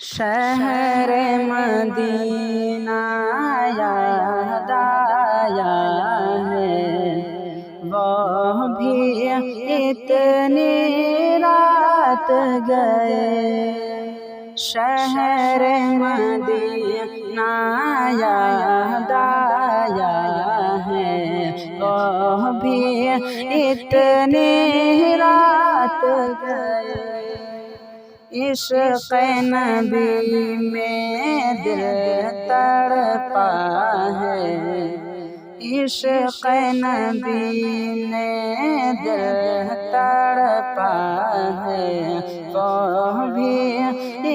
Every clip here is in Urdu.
شہر مدینہ یاد آیا ہے، وہ بھی اتنی رات گئے۔ شہر مدینہ یاد آیا ہے، وہ بھی اتنی رات گئے۔ عشق نبی میں دل تڑپا ہے، عشق نبی میں دل تڑپا ہے، وہ بھی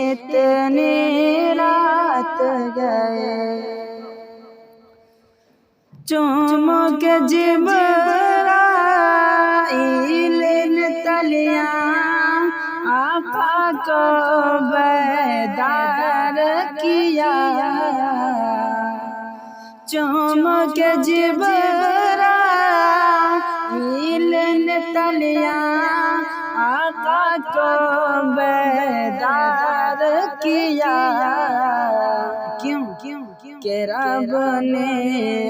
اتنی رات گئے۔ چوم کے جبرائیل نے تلیاں آقا کو بیدار کیا، چوم کے جبرائیل نے تلیاں آقا کو بیدار کیا۔ کیوں کہ رب نے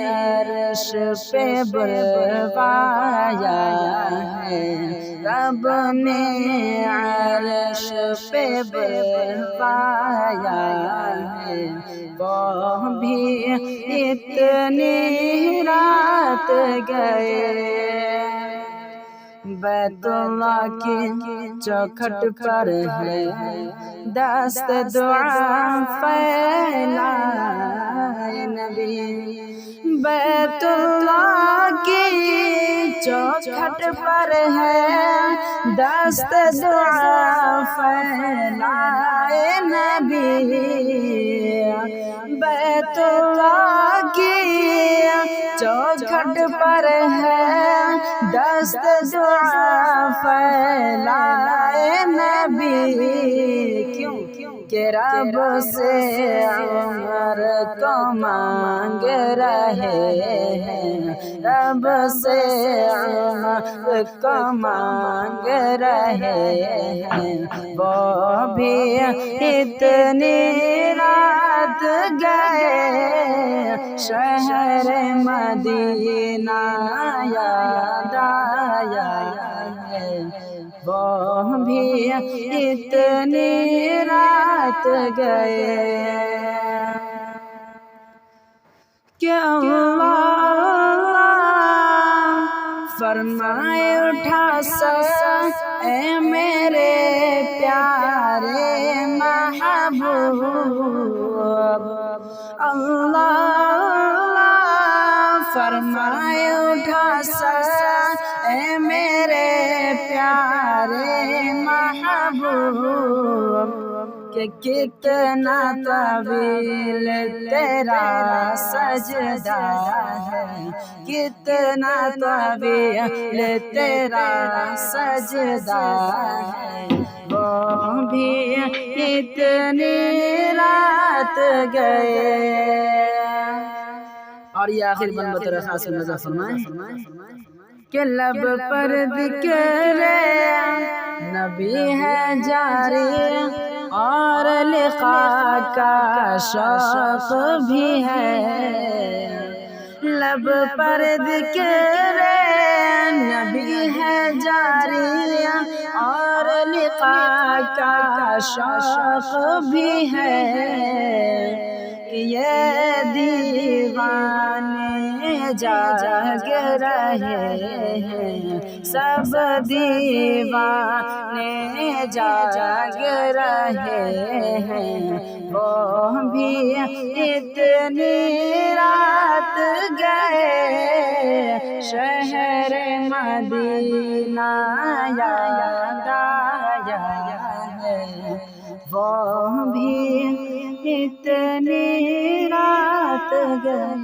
عرش پہ بلوایا ہے، رب نے عرش پہ بلوایا ہے، وہ بھی اتنی رات گئے۔ بیت اللہ کی چوکھٹ پر ہے دست دعا پھیلائے نبی، بیت اللہ کی چوکھٹ پر ہے دست دعا پھیلائے نبی، بیت اللہ کی چوکھٹ پر ہے دست دعا پھیلائے نبی۔ کیوں کہ رب سے عمر کو مانگ رہے ہیں، رب سے عمر کو مانگ رہے ہیں، وہ بھی اتنی رات گئے۔ شہر مدینہ یاد آیا ہے، وہ بھی اتنی رات گئے۔ کہ اللہ فرمائے اٹھا سر اے میرے پیارے محبوب، اللہ فرمائے اٹھا سر اے میرے پیارے محبوب، کہ کتنا طویل تیرا سجدہ ہے، کتنا طویل تیرا سجدہ ہے، وہ بھی اتنی رات گئے۔ اور یہ آخر بند بطور خاص نظر فرمائیں کہ لب پر ذکر نبی ہے جاری، اور لقاء کا شوق بھی ہے، لب پر ذکر نبی ہے جاری، اور لقاء کا شوق بھی ہے، یہ دیوانے جاگ رہے ہیں، سب دیوانے جاگ رہے ہیں، وہ بھی اتنی رات گئے۔ شہر مدینہ یاد آیا ہے، وہ بھی اتنی رات گئے۔